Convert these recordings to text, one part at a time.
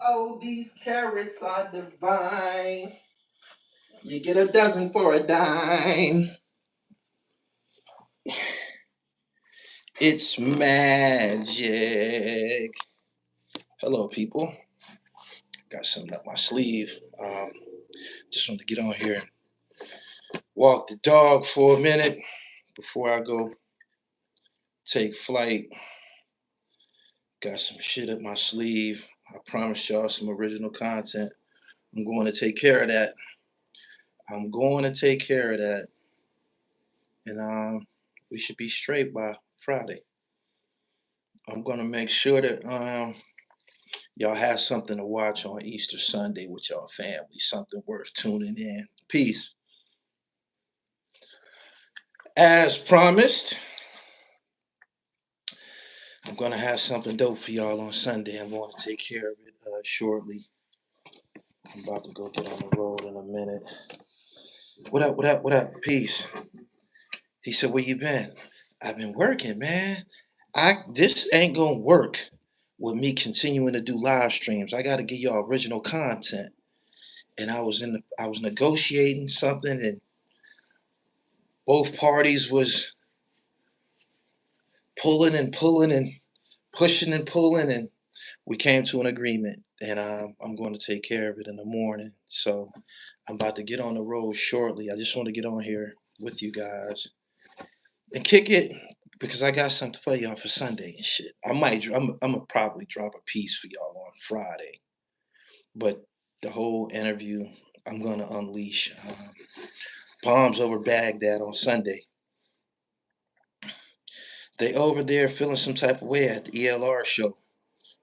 Oh, these carrots are divine. You get a dozen for a dime. It's magic. Hello, people. Got something up my sleeve. Just wanted to get on here and walk the dog for a minute before I go take flight. Got some shit up my sleeve. I promised y'all some original content. I'm going to take care of that. I'm going to take care of that. And we should be straight by Friday. I'm going to make sure that y'all have something to watch on Easter Sunday with y'all family. Something worth tuning in. Peace. As promised, I'm going to have something dope for y'all on Sunday. I'm going to take care of it shortly. I'm about to go get on the road in a minute. What up, what up, what up? Peace. He said, where you been? I've been working, man. This ain't gonna work with me continuing to do live streams. I gotta give y'all original content. And I was negotiating something and both parties was pulling and pulling and pushing and pulling and we came to an agreement and I'm going to take care of it in the morning. So I'm about to get on the road shortly. I just want to get on here with you guys and kick it because I got something for y'all for Sunday and shit. I'm gonna probably drop a piece for y'all on Friday, but the whole interview I'm gonna unleash bombs over Baghdad on Sunday. They over there feeling some type of way at the ELR show.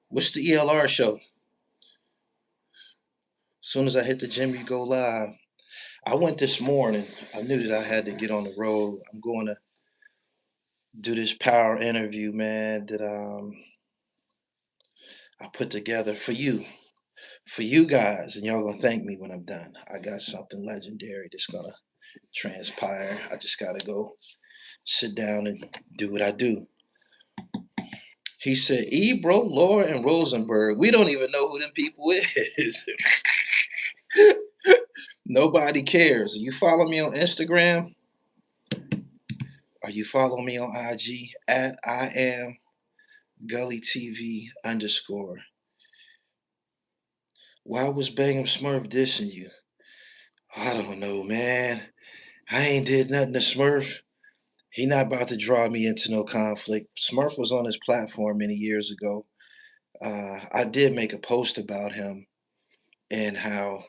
What's the ELR show? As soon as I hit the gym, you go live. I went this morning. I knew that I had to get on the road. I'm going to do this power interview, man, that I put together for you guys, and y'all gonna thank me when I'm done. I got something legendary that's gonna transpire. I just gotta go sit down and do what I do. He said, Ebro, Laura, and Rosenberg. We don't even know who them people is. Nobody cares. You follow me on Instagram or you follow me on IG at I am gullytv _ Why was Bangem Smurf dissing you? I don't know, man. I ain't did nothing to Smurf. He not about to draw me into no conflict. Smurf was on his platform many years ago. I did make a post about him and how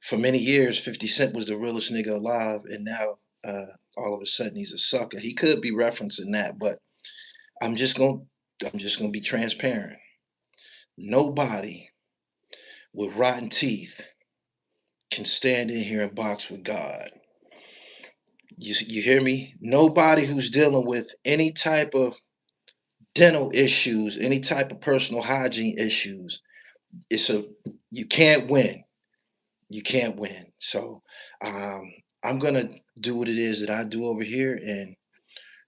for many years 50 Cent was the realest nigga alive, and now all of a sudden he's a sucker. He could be referencing that, but I'm just gonna I'm just gonna be transparent. Nobody with rotten teeth can stand in here and box with God. You hear me? Nobody who's dealing with any type of dental issues, any type of personal hygiene issues, it's a you can't win. You can't win. So I'm gonna do what it is that I do over here, and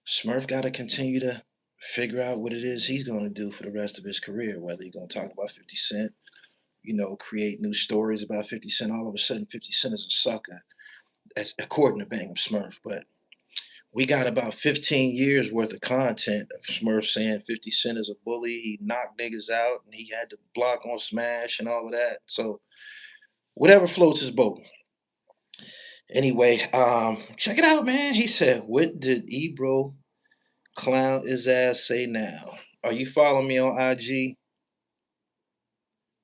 Smurf got to continue to figure out what it is he's gonna do for the rest of his career. Whether he's gonna talk about 50 Cent, create new stories about 50 Cent. All of a sudden, 50 Cent is a sucker, that's according to Bangem Smurf. But we got about 15 years worth of content of Smurf saying 50 Cent is a bully. He knocked niggas out and he had to block on Smash and all of that. So whatever floats his boat. Anyway, check it out, man. He said, what did Ebro clown his ass say now? Are you following me on IG?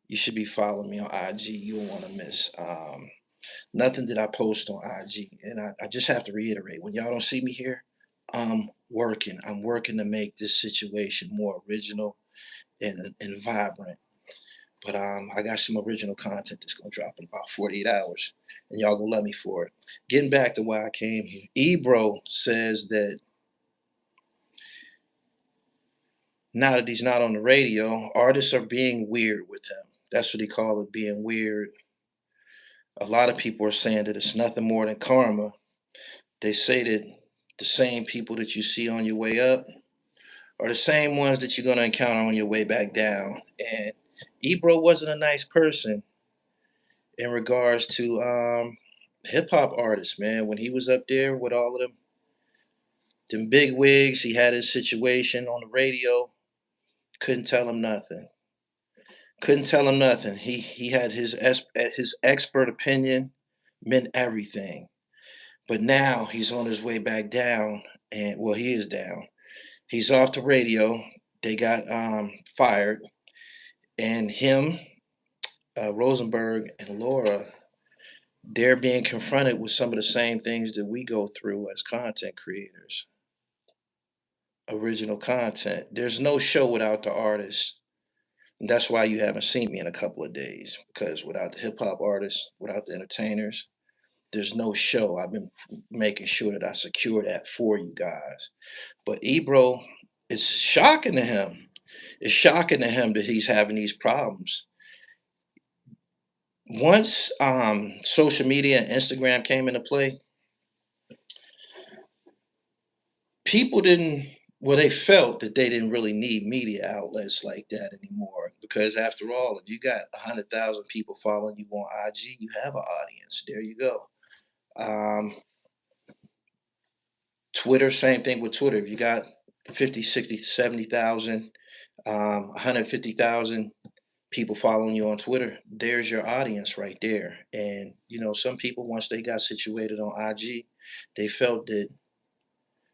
You should be following me on IG. You don't want to miss nothing that I post on IG. And I just have to reiterate, when y'all don't see me here, I'm working. I'm working to make this situation more original and vibrant. But I got some original content that's gonna drop in about 48 hours, and y'all gonna love me for it. Getting back to why I came here, Ebro says that now that he's not on the radio, artists are being weird with him. That's what he called it, being weird. A lot of people are saying that it's nothing more than karma. They say that the same people that you see on your way up are the same ones that you're gonna encounter on your way back down. And Ebro wasn't a nice person in regards to hip hop artists, man. When he was up there with all of them big wigs, he had his situation on the radio. Couldn't tell him nothing. Couldn't tell him nothing. He had his expert opinion, meant everything. But now he's on his way back down, and well, he is down. He's off the radio. They got fired, and him, Rosenberg, and Laura, they're being confronted with some of the same things that we go through as content creators. Original content. There's no show without the artist. And that's why you haven't seen me in a couple of days, because without the hip hop artists, without the entertainers, there's no show. I've been making sure that I secure that for you guys. But Ebro, it's shocking to him. It's shocking to him that he's having these problems. Once social media and Instagram came into play, people didn't, well, they felt that they didn't really need media outlets like that anymore, because after all, if you got 100,000 people following you on IG, you have an audience. There you go. um, Twitter, same thing with Twitter. If you got 50, 60, 70,000, 150,000 people following you on Twitter, there's your audience right there. And some people, once they got situated on IG, they felt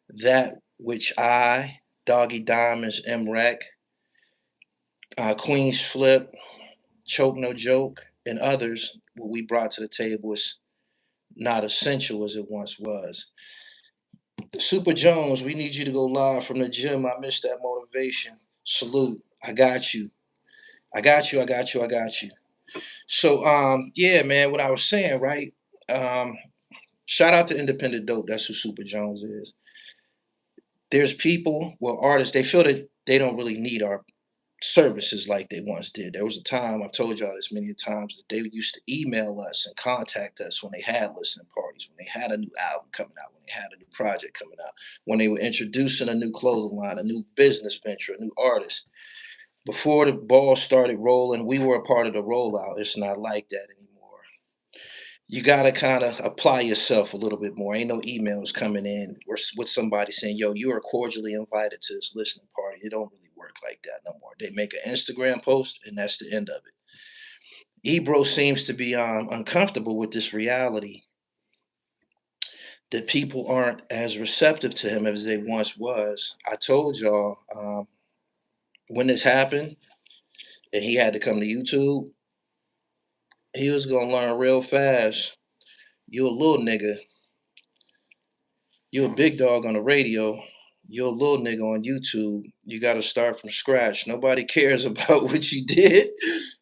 that which I, Doggy Diamonds, MREC, Queens Flip, Choke No Joke, and others, what we brought to the table is not essential as it once was. Super Jones, we need you to go live from the gym. I missed that motivation. Salute. I got you. I got you. I got you. I got you. So yeah, man, what I was saying, right? Um, Shout out to Independent Dope. That's who Super Jones is. There's people, well, artists, they feel that they don't really need our services like they once did. There was a time, I've told y'all this many times, that they used to email us and contact us when they had listening parties, when they had a new album coming out, when they had a new project coming out, when they were introducing a new clothing line, a new business venture, a new artist. Before the ball started rolling, we were a part of the rollout. It's not like that anymore. You got to kind of apply yourself a little bit more. Ain't no emails coming in with somebody saying, yo, you are cordially invited to this listening party. It don't really work like that no more. They make an Instagram post and that's the end of it. Ebro seems to be uncomfortable with this reality that people aren't as receptive to him as they once was. I told y'all when this happened and he had to come to YouTube, he was going to learn real fast. You a little nigga. You a big dog on the radio. You're a little nigga on YouTube. You got to start from scratch. Nobody cares about what you did.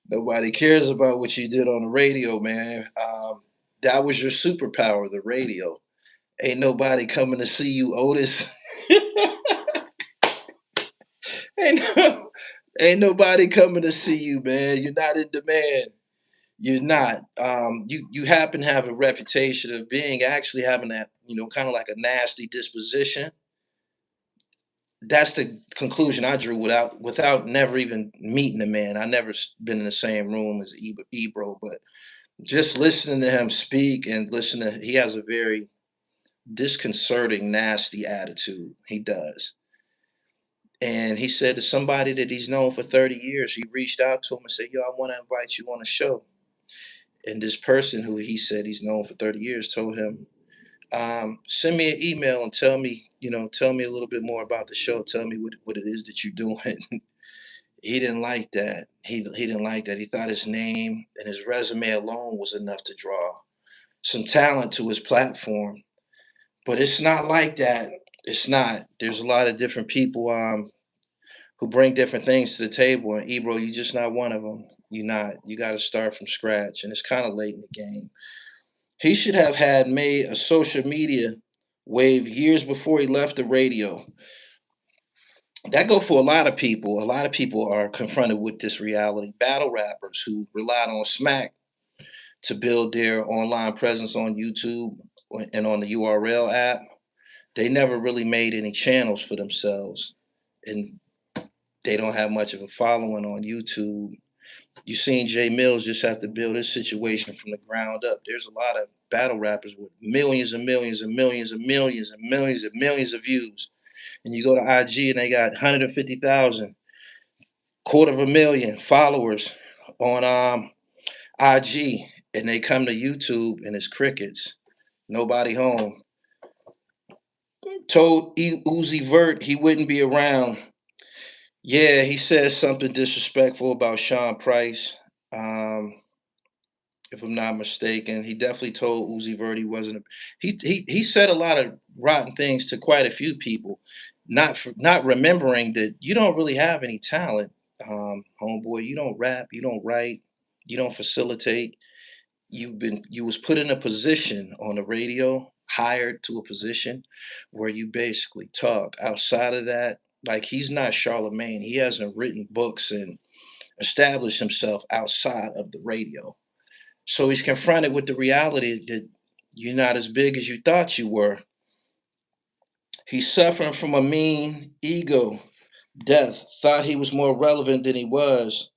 Nobody cares about what you did on the radio, man. That was your superpower, the radio. Ain't nobody coming to see you, Otis. ain't, no, ain't nobody coming to see you, man. You're not in demand. You're not. You happen to have a reputation of being actually having that, kind of like a nasty disposition. That's the conclusion I drew without never even meeting the man. I never been in the same room as Ebro, but just listening to him speak and he has a very disconcerting, nasty attitude. He does. And he said to somebody that he's known for 30 years, he reached out to him and said, yo, I want to invite you on a show. And this person who he said he's known for 30 years told him, send me an email and tell me a little bit more about the show. Tell me what it is that you're doing. He didn't like that. He didn't like that. He thought his name and his resume alone was enough to draw some talent to his platform. But it's not like that. It's not. There's a lot of different people who bring different things to the table, and Ebro, you're just not one of them. You're not. You got to start from scratch, and it's kind of late in the game. He should have had made a social media wave years before he left the radio. That go for a lot of people. A lot of people are confronted with this reality. Battle rappers who relied on smack to build their online presence on YouTube and on the URL app. They never really made any channels for themselves, and they don't have much of a following on YouTube. You seen Jay Mills just have to build his situation from the ground up. There's a lot of battle rappers with millions and millions and millions and millions and millions and millions of views. And you go to IG and they got 150,000, quarter of a million followers on IG, and they come to YouTube and it's crickets. Nobody home. Told Uzi Vert he wouldn't be around. Yeah, he says something disrespectful about Sean Price. Um, if I'm not mistaken, he definitely told Uzi Vert he wasn't. He said a lot of rotten things to quite a few people, not remembering that you don't really have any talent, homeboy. You don't rap, you don't write, you don't facilitate. You was put in a position on the radio, hired to a position where you basically talk. Outside of that, like he's not Charlemagne. He hasn't written books and established himself outside of the radio. So he's confronted with the reality that you're not as big as you thought you were. He's suffering from a mean ego death. Thought he was more relevant than he was.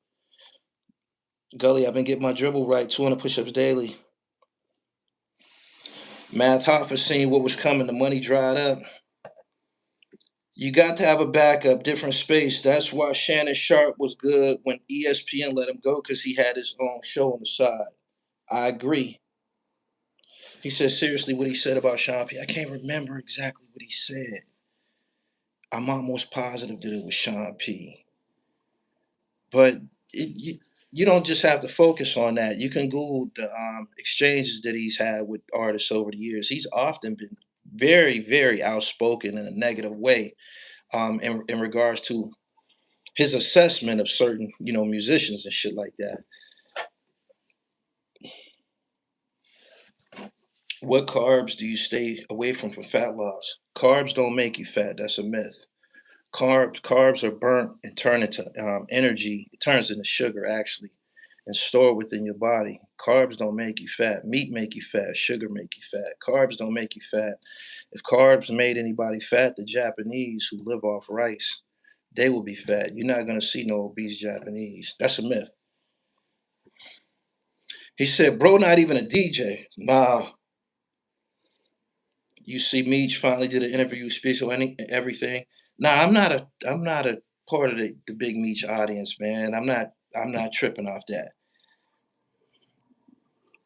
Gully, I've been getting my dribble right. 200 push-ups daily. Math Hoffa seen what was coming. The money dried up. You got to have a backup, different space. That's why Shannon Sharp was good when ESPN let him go because he had his own show on the side. I agree. He said seriously what he said about Sean P. I can't remember exactly what he said. I'm almost positive that it was Sean P. But you don't just have to focus on that. You can Google the exchanges that he's had with artists over the years. He's often been very, very outspoken in a negative way in regards to his assessment of certain, musicians and shit like that. What carbs do you stay away from fat loss? Carbs don't make you fat. That's a myth. Carbs are burnt and turn into energy. It turns into sugar actually, and stored within your body. Carbs don't make you fat. Meat make you fat. Sugar make you fat. Carbs don't make you fat. If carbs made anybody fat, the Japanese who live off rice, they will be fat. You're not gonna see no obese Japanese. That's a myth. He said, "Bro, not even a DJ." Nah, you see, Meech finally did an interview, speaks on everything. Nah, I'm not a part of the Big Meech audience, man. I'm not tripping off that.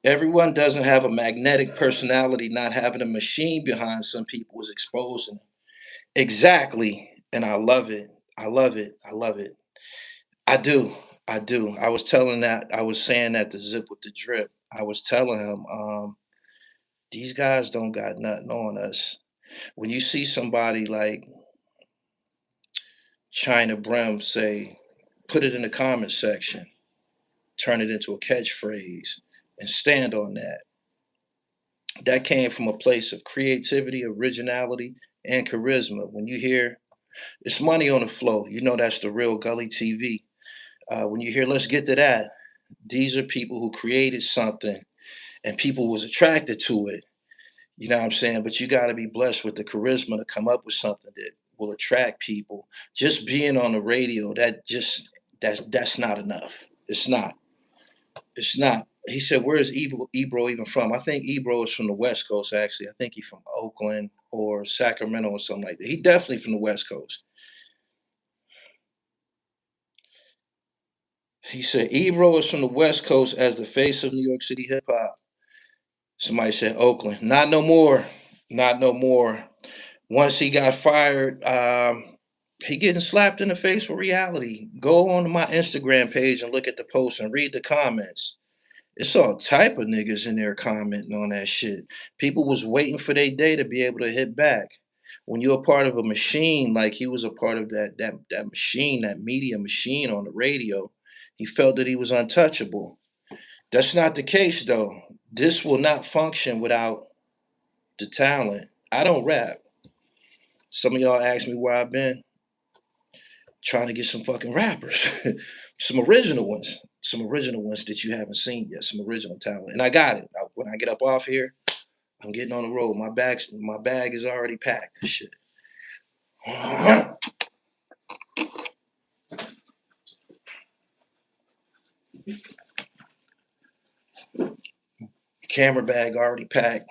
Everyone doesn't have a magnetic personality. Not having a machine behind some people is exposing them. Exactly, and I love it. I love it. I love it. I do. I do. I was saying that to Zip with the Drip. I was telling him, these guys don't got nothing on us. When you see somebody like China Brim say, put it in the comment section, turn it into a catchphrase, and stand on that. That came from a place of creativity, originality, and charisma. When you hear it's money on the flow, you know that's the real Gully TV. When you hear let's get to that, these are people who created something and people was attracted to it. You know what I'm saying? But you got to be blessed with the charisma to come up with something that will attract people. Just being on the radio, that's not enough. It's not. It's not. He said, "Where is Ebro even from?" I think Ebro is from the West Coast. Actually, I think he's from Oakland or Sacramento or something like that. He definitely from the West Coast. He said Ebro is from the West Coast as the face of New York City hip hop. Somebody said Oakland. Not no more. Not no more. Once he got fired, he getting slapped in the face with reality. Go on my Instagram page and look at the post and read the comments. It's all type of niggas in there commenting on that shit. People was waiting for their day to be able to hit back. When you're a part of a machine, like he was a part of that machine, that media machine on the radio, he felt that he was untouchable. That's not the case though. This will not function without the talent. I don't rap. Some of y'all ask me where I've been. Trying to get some fucking rappers, some original ones, that you haven't seen yet, some original talent, and I got it. When I get up off here, I'm getting on the road. My bag is already packed. Shit. Camera bag already packed.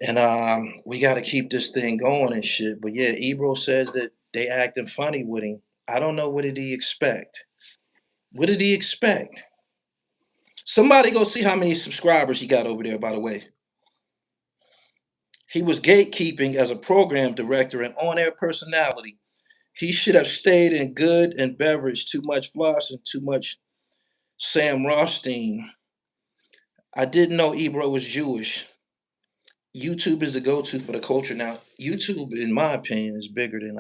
And we got to keep this thing going and shit. But yeah, Ebro says that they acting funny with him. I don't know, what did he expect? What did he expect? Somebody go see how many subscribers he got over there, by the way. He was gatekeeping as a program director and on-air personality. He should have stayed in good and beverage, too much floss and too much Sam Rothstein. I didn't know Ebro was Jewish. YouTube is the go-to for the culture now. YouTube, in my opinion, is bigger than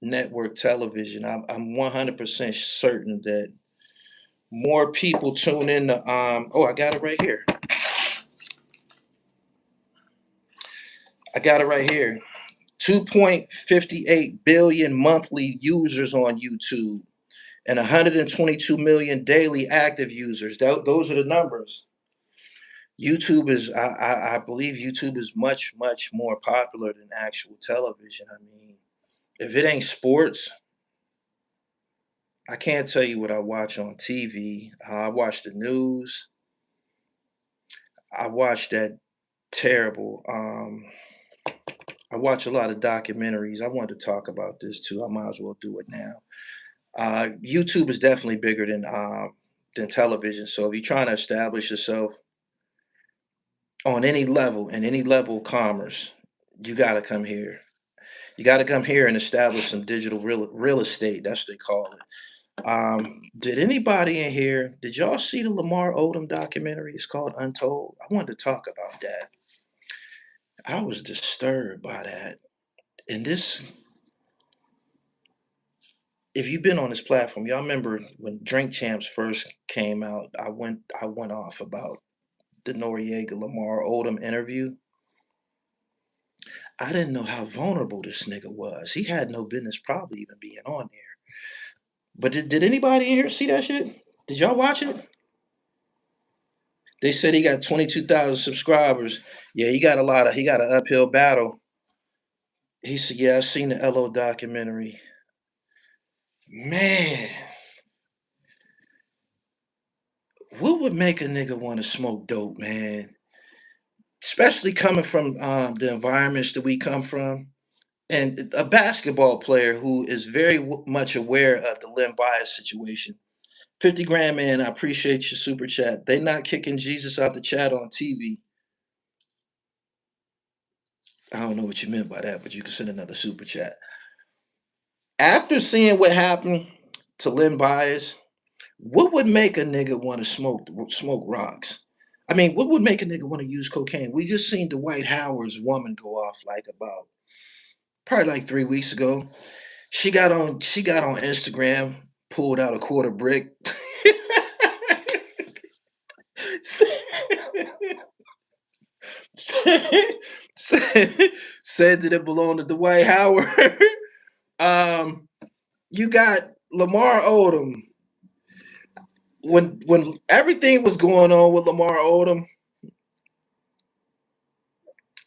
network television. I'm 100% certain that more people tune in to oh, I got it right here. I got it right here. 2.58 billion monthly users on YouTube and 122 million daily active users. Those are the numbers. YouTube is, I believe YouTube is much, much more popular than actual television. I mean, if it ain't sports, I can't tell you what I watch on TV. I watch the news. I watch that terrible. I watch a lot of documentaries. I wanted to talk about this too. I might as well do it now. YouTube is definitely bigger than television. So if you're trying to establish yourself on any level, in any level of commerce, you got to come here. You got to come here and establish some digital real estate. That's what they call it. Did anybody in here? Did y'all see the Lamar Odom documentary? It's called Untold. I wanted to talk about that. I was disturbed by that. And this, if you've been on this platform, y'all remember when Drink Champs first came out, I went off about the Noriega Lamar Odom interview. I didn't know how vulnerable this nigga was. He had no business probably even being on there. But did anybody in here see that shit? Did y'all watch it? They said he got 22,000 subscribers. Yeah, he got an uphill battle. He said, yeah, I seen the LO documentary. Man, what would make a nigga want to smoke dope, man? Especially coming from the environments that we come from. And a basketball player who is very much aware of the Len Bias situation. 50 grand, man, I appreciate your super chat. They not kicking Jesus out the chat on TV. I don't know what you meant by that, but you can send another super chat. After seeing what happened to Len Bias, what would make a nigga want to smoke rocks? I mean, what would make a nigga want to use cocaine? We just seen Dwight Howard's woman go off like about probably like 3 weeks ago. She got on Instagram, pulled out a quarter brick. said that it belonged to Dwight Howard. You got Lamar Odom. When everything was going on with Lamar Odom,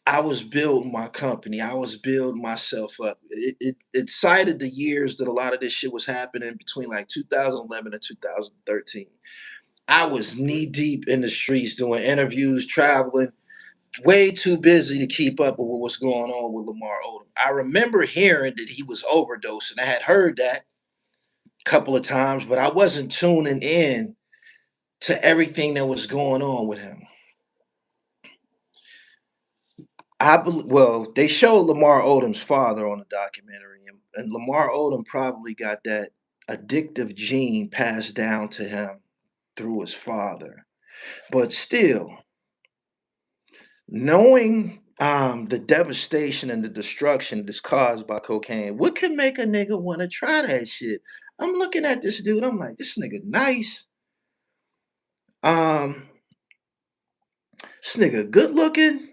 I was building my company. I was building myself up. It cited the years that a lot of this shit was happening between like 2011 and 2013. I was knee deep in the streets doing interviews, traveling, way too busy to keep up with what was going on with Lamar Odom. I remember hearing that he was overdosing. I had heard that a couple of times, but I wasn't tuning in to everything that was going on with him. Well, they showed Lamar Odom's father on the documentary, and Lamar Odom probably got that addictive gene passed down to him through his father. But still, knowing the devastation and the destruction that's caused by cocaine, what could make a nigga want to try that shit? I'm looking at this dude. I'm like, this nigga nice. Um, this nigga good looking.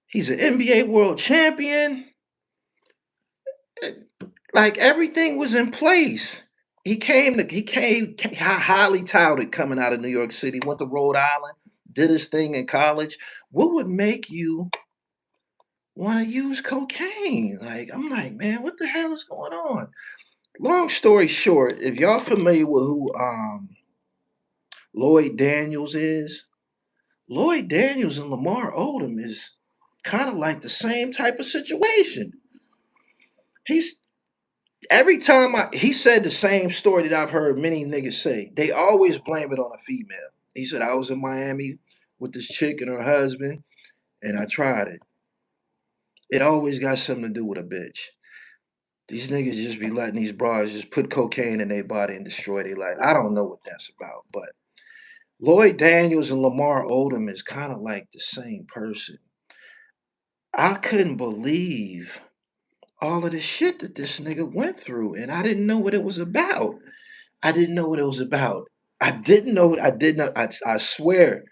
He's an NBA world champion. Like everything was in place. He came highly touted coming out of New York City, went to Rhode Island, did his thing in college. What would make you want to use cocaine? Like, I'm like, man, what the hell is going on? long story short, if y'all familiar with who Lloyd Daniels is, Lloyd Daniels and Lamar Odom is kind of like the same type of situation. He's every time he said the same story that I've heard many niggas say. They always blame it on a female. He said I was in Miami with this chick and her husband, and I tried it. It always got something to do with a bitch. These niggas just be letting these bras just put cocaine in their body and destroy their life. I don't know what that's about, but Lloyd Daniels and Lamar Odom is kind of like the same person. I couldn't believe all of the shit that this nigga went through, and I didn't know what it was about. I didn't know what it was about. I didn't know. I did not. I swear,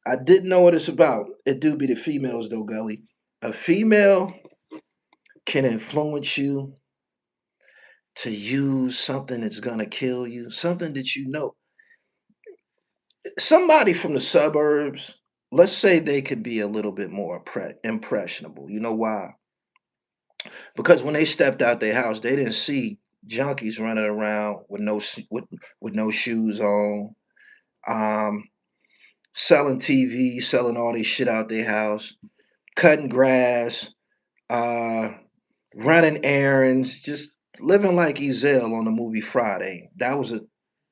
I didn't know what it's about. It do be the females though, Gully. A female can influence you to use something that's gonna kill you, something that you know. Somebody from the suburbs, let's say they could be a little bit more impressionable. You know why? Because when they stepped out their house, they didn't see junkies running around with with no shoes on, um, selling TV, selling all this shit out their house, cutting grass, uh, running errands, just living like Ezell on the movie Friday. That was a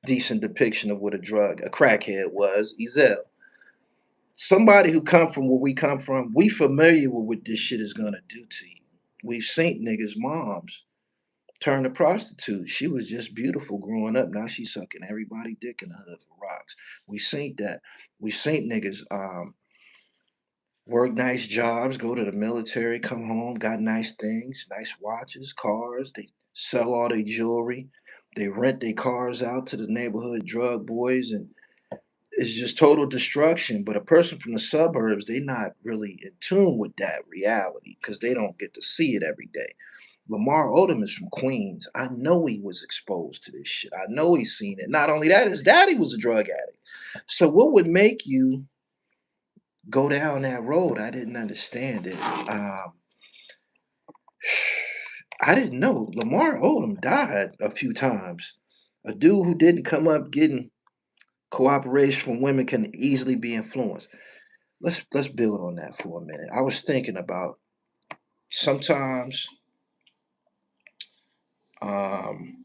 decent depiction of what a crackhead was. Ezell. Somebody who come from where we come from, we familiar with what this shit is gonna do to you. We've seen niggas' moms turn to prostitutes. She was just beautiful growing up. Now she's sucking everybody dick in the hood for rocks. We seen that. We seen niggas work nice jobs, go to the military, come home, got nice things, nice watches, cars. They sell all their jewelry. They rent their cars out to the neighborhood drug boys, and it's just total destruction. But a person from the suburbs, they not really in tune with that reality because they don't get to see it every day. Lamar Odom is from Queens. I know he was exposed to this shit. I know he's seen it. Not only that, his daddy was a drug addict. So what would make you go down that road? I didn't understand it. I didn't know Lamar Odom died a few times. A dude who didn't come up getting cooperation from women can easily be influenced. Let's build on that for a minute. I was thinking about sometimes um,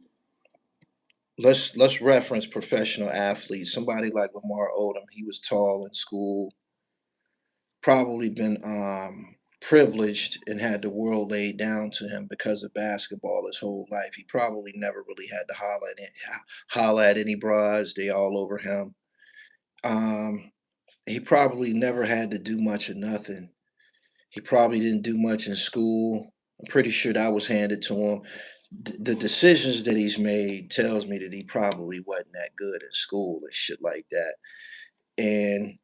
let's reference professional athletes. Somebody like Lamar Odom, he was tall in school, probably been privileged and had the world laid down to him because of basketball his whole life. He probably never really had to holler at any bras. They all over him. Um, he probably never had to do much of nothing. He probably didn't do much in school. I'm pretty sure that was handed to him. The decisions that he's made tells me that he probably wasn't that good in school and shit like that. And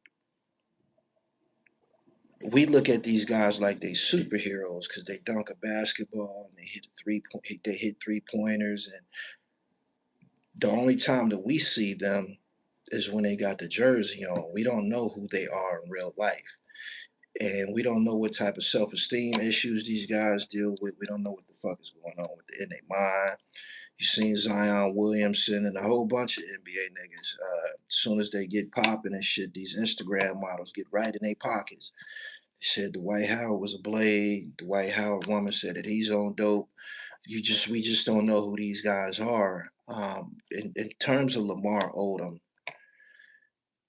we look at these guys like they superheroes because they dunk a basketball and they hit 3 pointers, and the only time that we see them is when they got the jersey on. We don't know who they are in real life, and we don't know what type of self-esteem issues these guys deal with. We don't know what the fuck is going on in their mind. You seen Zion Williamson and a whole bunch of NBA niggas. As soon as they get popping and shit, these Instagram models get right in their pockets. They said Dwight Howard was a blade. The Dwight Howard woman said that he's on dope. We just don't know who these guys are. In terms of Lamar Odom,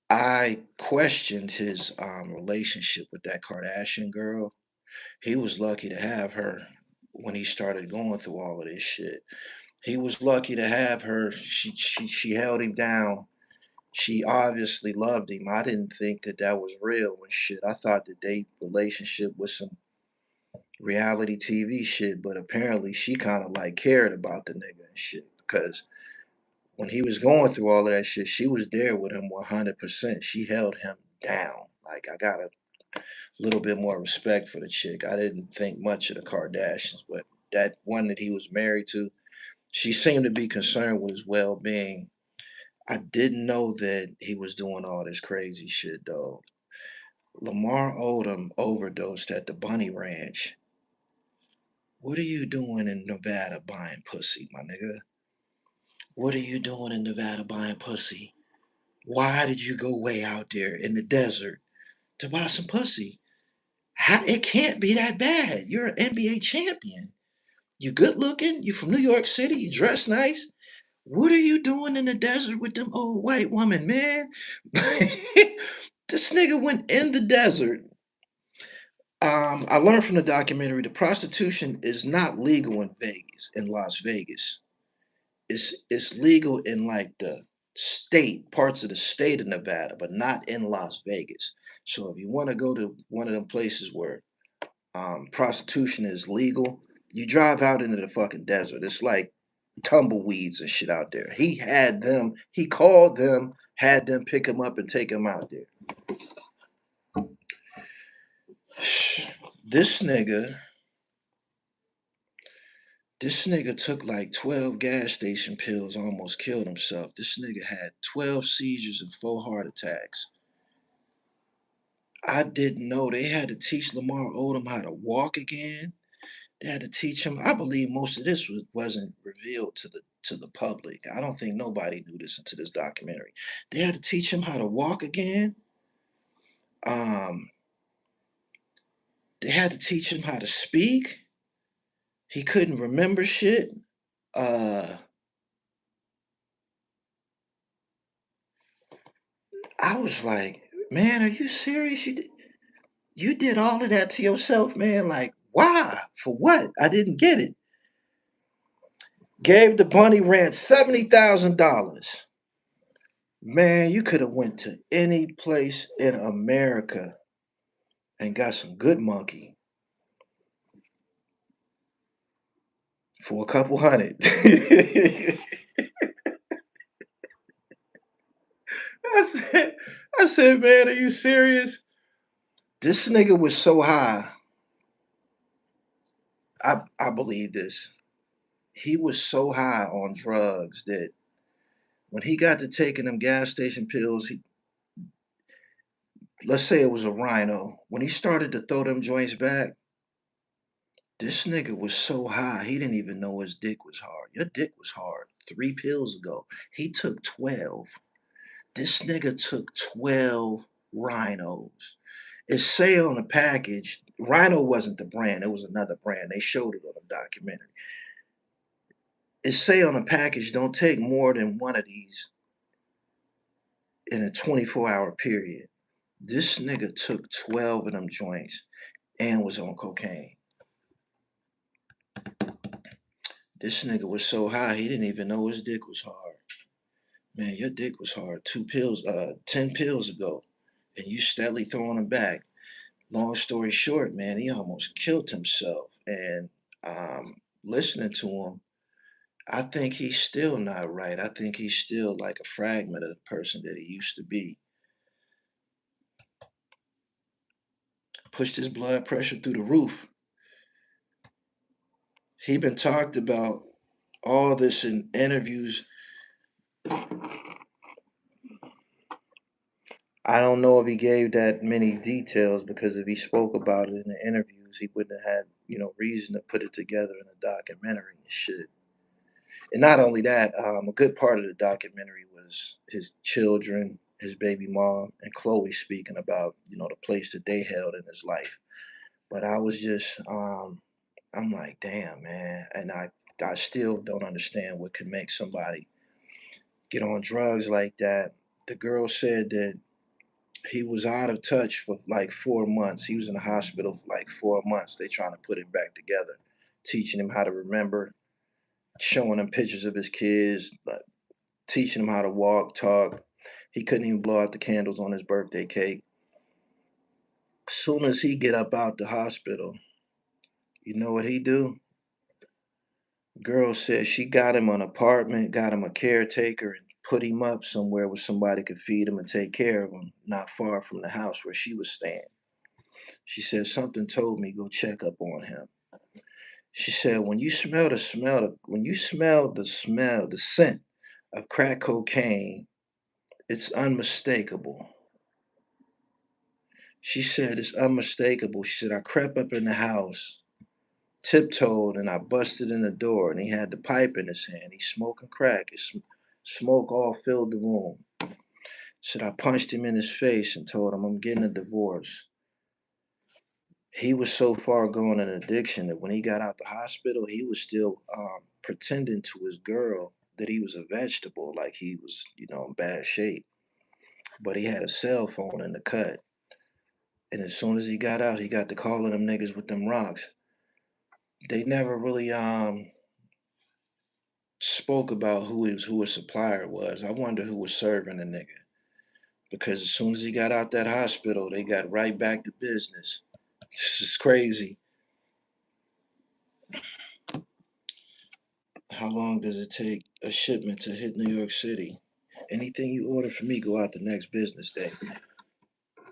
I questioned his relationship with that Kardashian girl. He was lucky to have her when he started going through all of this shit. He was lucky to have her. She held him down. She obviously loved him. I didn't think that that was real and shit. I thought that they relationship was some reality TV shit, but apparently she kind of like cared about the nigga and shit because when he was going through all of that shit, she was there with him 100%. She held him down. Like, I got a little bit more respect for the chick. I didn't think much of the Kardashians, but that one that he was married to, she seemed to be concerned with his well being. I didn't know that he was doing all this crazy shit, though. Lamar Odom overdosed at the Bunny Ranch. What are you doing in Nevada buying pussy, my nigga? What are you doing in Nevada buying pussy? Why did you go way out there in the desert to buy some pussy? How, it can't be that bad. You're an NBA champion. You good looking. You from New York City. You dress nice. What are you doing in the desert with them old white women, man? This nigga went in the desert. I learned from the documentary the prostitution is not legal in Vegas, in Las Vegas. It's legal in like the state parts of the state of Nevada, but not in Las Vegas. So if you want to go to one of them places where prostitution is legal, you drive out into the fucking desert. It's like tumbleweeds and shit out there. He had them. He called them, had them pick him up and take him out there. This nigga, this nigga took like 12 gas station pills, almost killed himself. This nigga had 12 seizures and 4 heart attacks. I didn't know they had to teach Lamar Odom how to walk again. They had to teach him. I believe most of this wasn't revealed to the public. I don't think nobody knew this until this documentary. They had to teach him how to walk again. Um, they had to teach him how to speak. He couldn't remember shit. Uh, I was like, man, are you serious? You did all of that to yourself, man? Like, why? For what? I didn't get it. Gave the bunny ranch $70,000. Man, you could have went to any place in America and got some good monkey for a couple hundred. I said, I said, man, are you serious? This nigga was so high. I believe this. He was so high on drugs that when he got to taking them gas station pills, let's say it was a rhino. When he started to throw them joints back, this nigga was so high, he didn't even know his dick was hard. Your dick was hard 3 pills ago. He took 12. This nigga took 12 rhinos. It say on the package, Rhino wasn't the brand, it was another brand. They showed it on the documentary. It say on the package, don't take more than one of these in a 24-hour period. This nigga took 12 of them joints and was on cocaine. This nigga was so high he didn't even know his dick was hard. Man, your dick was hard 2 pills, 10 pills ago, and you steadily throwing them back. Long story short, man, he almost killed himself. And listening to him, I think he's still not right. I think he's still like a fragment of the person that he used to be. Pushed his blood pressure through the roof. He been talked about all this in interviews. I don't know if he gave that many details because if he spoke about it in the interviews, he wouldn't have had, reason to put it together in a documentary and shit. And not only that, a good part of the documentary was his children, his baby mom, and Chloe speaking about, the place that they held in his life. But I was just, I'm like, damn, man. And I still don't understand what could make somebody get on drugs like that. The girl said that he was out of touch for like 4 months. He was in the hospital for like 4 months. They trying to put him back together, teaching him how to remember, showing him pictures of his kids, like, teaching him how to walk, talk. He couldn't even blow out the candles on his birthday cake. Soon as he get up out the hospital, you know what he do? Girl said she got him an apartment, got him a caretaker, and put him up somewhere where somebody could feed him and take care of him, not far from the house where she was staying. She said something told me go check up on him. She said when you smell the scent of crack cocaine, it's unmistakable. She said it's unmistakable. She said I crept up in the house tiptoed and I busted in the door and he had the pipe in his hand. He's smoking crack. Smoke all filled the room. Said I punched him in his face and told him I'm getting a divorce. He was so far gone in addiction that when he got out the hospital, he was still pretending to his girl that he was a vegetable, like he was, in bad shape. But he had a cell phone in the cut. And as soon as he got out, he got to calling them niggas with them rocks. They never really spoke about who his supplier was. I wonder who was serving the nigga. Because as soon as he got out that hospital, they got right back to business. This is crazy. How long does it take a shipment to hit New York City? Anything you order from me go out the next business day.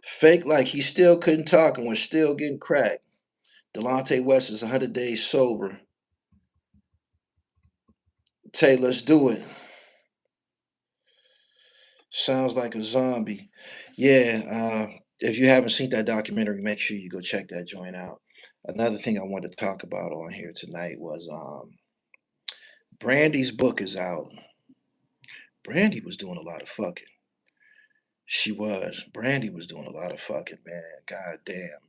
Fake like he still couldn't talk and was still getting cracked. Delonte West is 100 days sober. Tay, let's do it. Sounds like a zombie. Yeah, if you haven't seen that documentary, make sure you go check that joint out. Another thing I wanted to talk about on here tonight was Brandy's book is out. Brandy was doing a lot of fucking. She was. Brandy was doing a lot of fucking, man. God damn.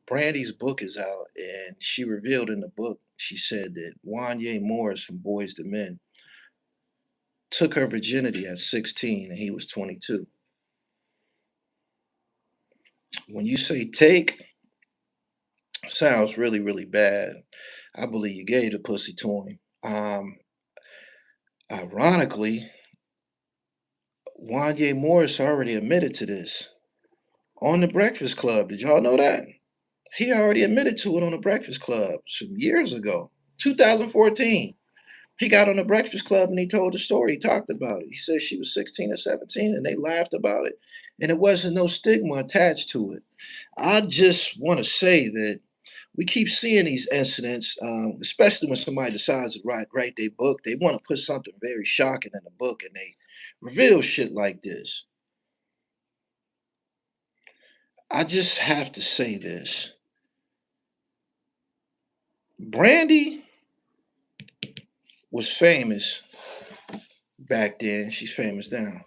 Brandy's book is out, and she revealed in the book, she said that Wanye Morris from Boys to Men took her virginity at 16 and he was 22. When you say take, sounds really, really bad. I believe you gave the pussy to him. Ironically, Wanye Morris already admitted to this on the Breakfast Club. Did y'all know that? He already admitted to it on the Breakfast Club some years ago, 2014. He got on the Breakfast Club and he told the story. He talked about it. He said she was 16 or 17 and they laughed about it. And it wasn't no stigma attached to it. I just want to say that we keep seeing these incidents, especially when somebody decides to write their book. They want to put something very shocking in the book and they reveal shit like this. I just have to say this. Brandy was famous back then. She's famous now.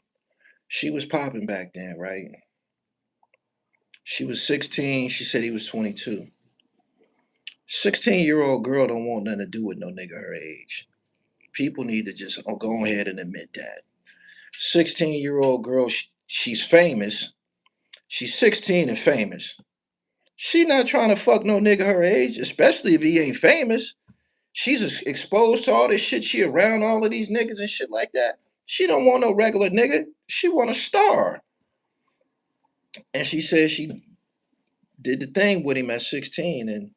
She was popping back then, right? She was 16. She said he was 22. 16-year-old girl don't want nothing to do with no nigga her age. People need to just go ahead and admit that. 16-year-old girl, she's famous. She's 16 and famous. She not trying to fuck no nigga her age, especially if he ain't famous. She's exposed to all this shit. She around all of these niggas and shit like that. She don't want no regular nigga. She want a star. And she said she did the thing with him at 16. And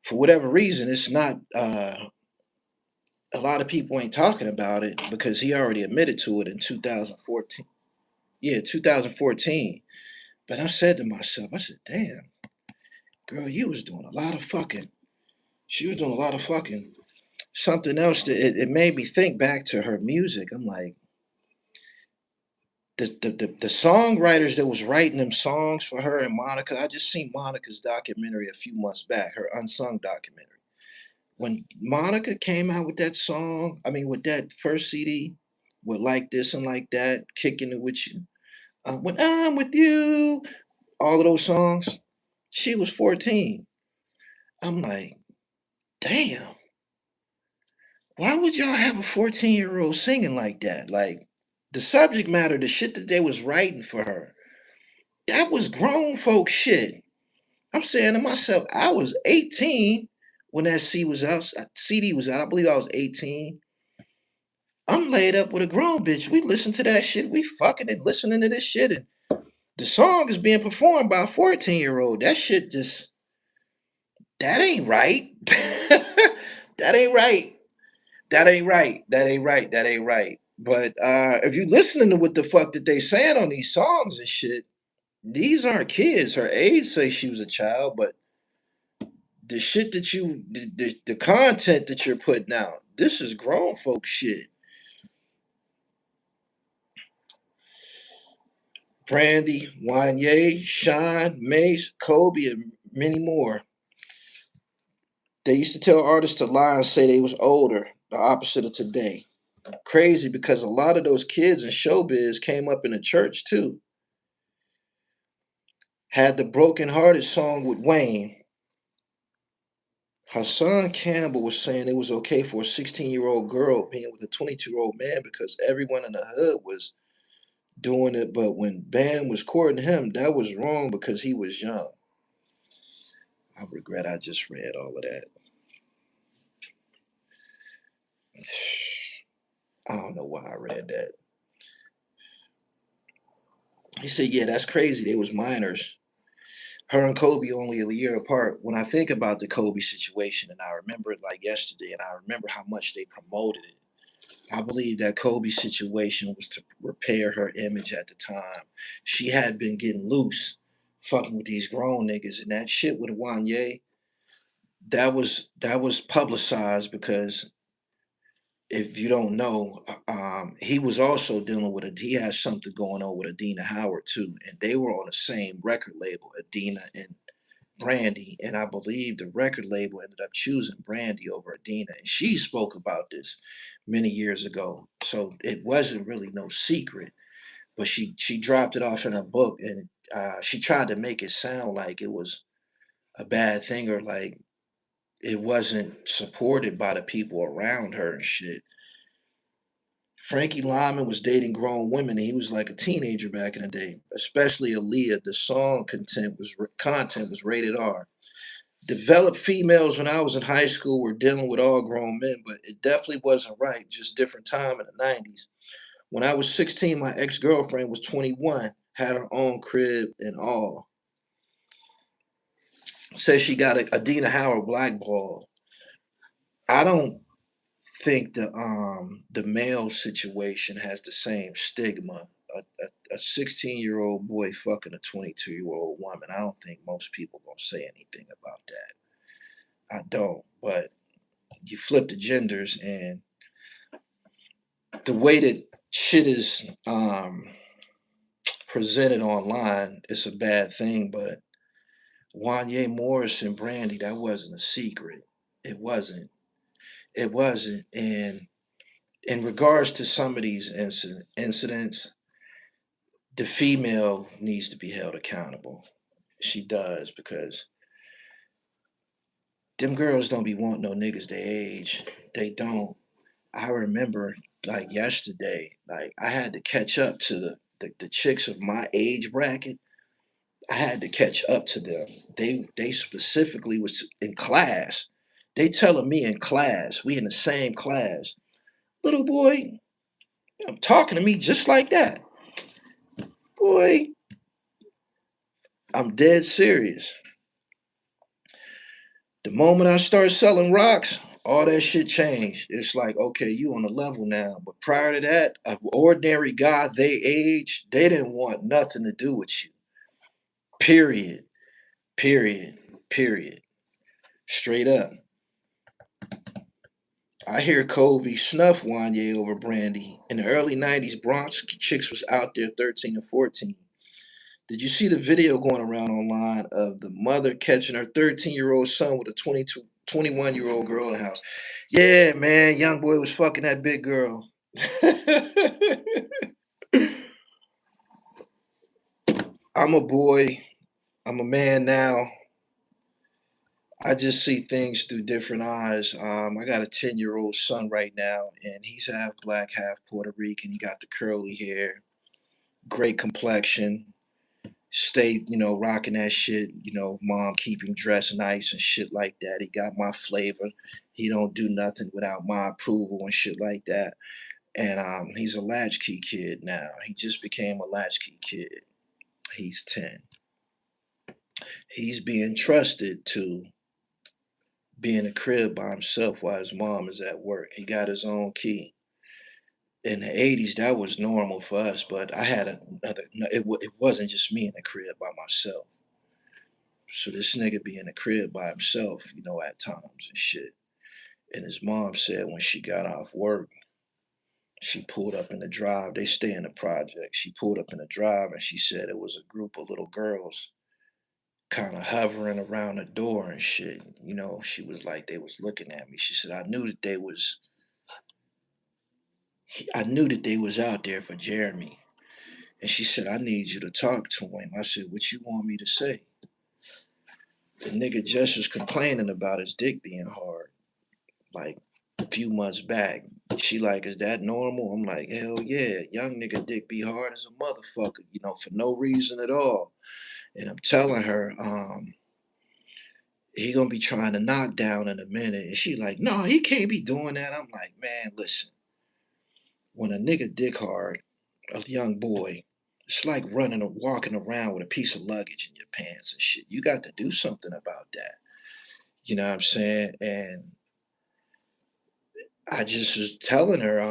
for whatever reason, it's not, a lot of people ain't talking about it because he already admitted to it in 2014. Yeah, 2014. But I said to myself, I said, damn, girl, you was doing a lot of fucking. She was doing a lot of fucking. Something else that it made me think back to her music. I'm like, the songwriters that was writing them songs for her and Monica. I just seen Monica's documentary a few months back, her unsung documentary. When Monica came out with that song, I mean with that first CD, with Like This and Like That, Kicking It With You, When I'm With You, all of those songs, she was 14. I'm like, damn, why would y'all have a 14-year-old singing like that? Like, the subject matter, the shit that they was writing for her, that was grown folk shit. I'm saying to myself, I was 18 when that CD was out. I believe I was 18. I'm laid up with a grown bitch. We listen to that shit. We fucking and listening to this shit. And the song is being performed by a 14-year-old. That shit just, that ain't right. That ain't right. That ain't right. That ain't right. That ain't right. But if you listening to what the fuck that they saying on these songs and shit, these aren't kids. Her age say she was a child, but the shit that the content that you're putting out, this is grown folk shit. Brandy, Wanye, Sean, Mace, Kobe, and many more. They used to tell artists to lie and say they was older, the opposite of today. Crazy because a lot of those kids in showbiz came up in the church too. Had the Broken Hearted song with Wayne. Hassan Campbell was saying it was okay for a 16-year-old girl being with a 22-year-old man because everyone in the hood was doing it. But when Bam was courting him, that was wrong because he was young. I regret I just read all of that. I don't know why I read that. He said, yeah, that's crazy. They was minors. Her and Kobe only a year apart. When I think about the Kobe situation, and I remember it like yesterday, and I remember how much they promoted it, I believe that Kobe's situation was to repair her image at the time. She had been getting loose, fucking with these grown niggas, and that shit with Wanye, that was publicized because if you don't know, he was also dealing with he had something going on with Adina Howard too, and they were on the same record label, Adina and Brandy, and I believe the record label ended up choosing Brandy over Adina, and she spoke about this many years ago, so it wasn't really no secret. But she dropped it off in her book, and she tried to make it sound like it was a bad thing or like it wasn't supported by the people around her and shit. Frankie Lyman was dating grown women, and he was like a teenager back in the day, especially Aaliyah. The song content was rated R. Developed females when I was in high school were dealing with all grown men, but it definitely wasn't right. Just different time in the 90s. When I was 16, my ex girlfriend was 21, had her own crib and all. Says she got a Adina Howard blackball. I don't think the male situation has the same stigma. A 16-year-old boy fucking a 22-year-old woman. I don't think most people gonna say anything about that. I don't. But you flip the genders, and the way that shit is presented online, it's a bad thing. But Wanye Morris and Brandy, that wasn't a secret. It wasn't. It wasn't. And in regards to some of these incidents, the female needs to be held accountable. She does, because them girls don't be wanting no niggas their age. They don't. I remember like yesterday, like I had to catch up to the chicks of my age bracket. I had to catch up to them. They specifically was in class. They telling me in class, we in the same class. Little boy, I'm talking to me just like that. Boy, I'm dead serious. The moment I start selling rocks, all that shit changed. It's like, okay, you on the level now. But prior to that, an ordinary guy they age, they didn't want nothing to do with you. Period. Period. Period. Straight up. I hear Kobe snuff Wanye over Brandy. In the early 90s, Bronx chicks was out there 13 and 14. Did you see the video going around online of the mother catching her 13-year-old son with a 21-year-old girl in the house? Yeah, man, young boy was fucking that big girl. I'm a boy. I'm a man now. I just see things through different eyes. I got a 10-year-old son right now, and he's half black, half Puerto Rican. He got the curly hair, great complexion, stay, rocking that shit, mom keep him dressed nice and shit like that. He got my flavor. He don't do nothing without my approval and shit like that. And he's a latchkey kid now. He just became a latchkey kid. He's 10. He's being trusted to be in a crib by himself while his mom is at work. He got his own key. In the 80s, that was normal for us, but I had another, it wasn't just me in the crib by myself. So this nigga be in the crib by himself, at times and shit. And his mom said when she got off work, she pulled up in the drive. They stay in the project. She pulled up in the drive and she said it was a group of little girls kind of hovering around the door and shit. She was like, they was looking at me. She said, I knew that they was out there for Jeremy. And she said, I need you to talk to him. I said, what you want me to say? The nigga just was complaining about his dick being hard, like a few months back. She like, is that normal? I'm like, hell yeah. Young nigga dick be hard as a motherfucker, for no reason at all. And I'm telling her, he gonna be trying to knock down in a minute. And she like, no, he can't be doing that. I'm like, man, listen, when a nigga dick hard, a young boy, it's like running or walking around with a piece of luggage in your pants and shit. You got to do something about that. You know what I'm saying? And I just was telling her,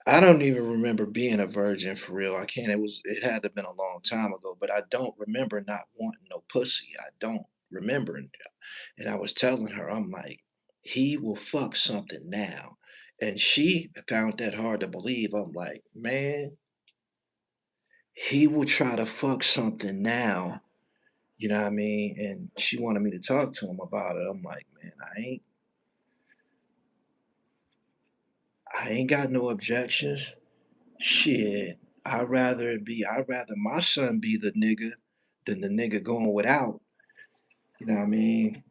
I don't even remember being a virgin for real. I can't. It had to have been a long time ago, but I don't remember not wanting no pussy. I don't remember. And I was telling her, I'm like, he will fuck something now. And she found that hard to believe. I'm like, man, he will try to fuck something now. You know what I mean? And she wanted me to talk to him about it. I'm like, man, I ain't got no objections. Shit. I'd rather my son be the nigga than the nigga going without. You know what I mean?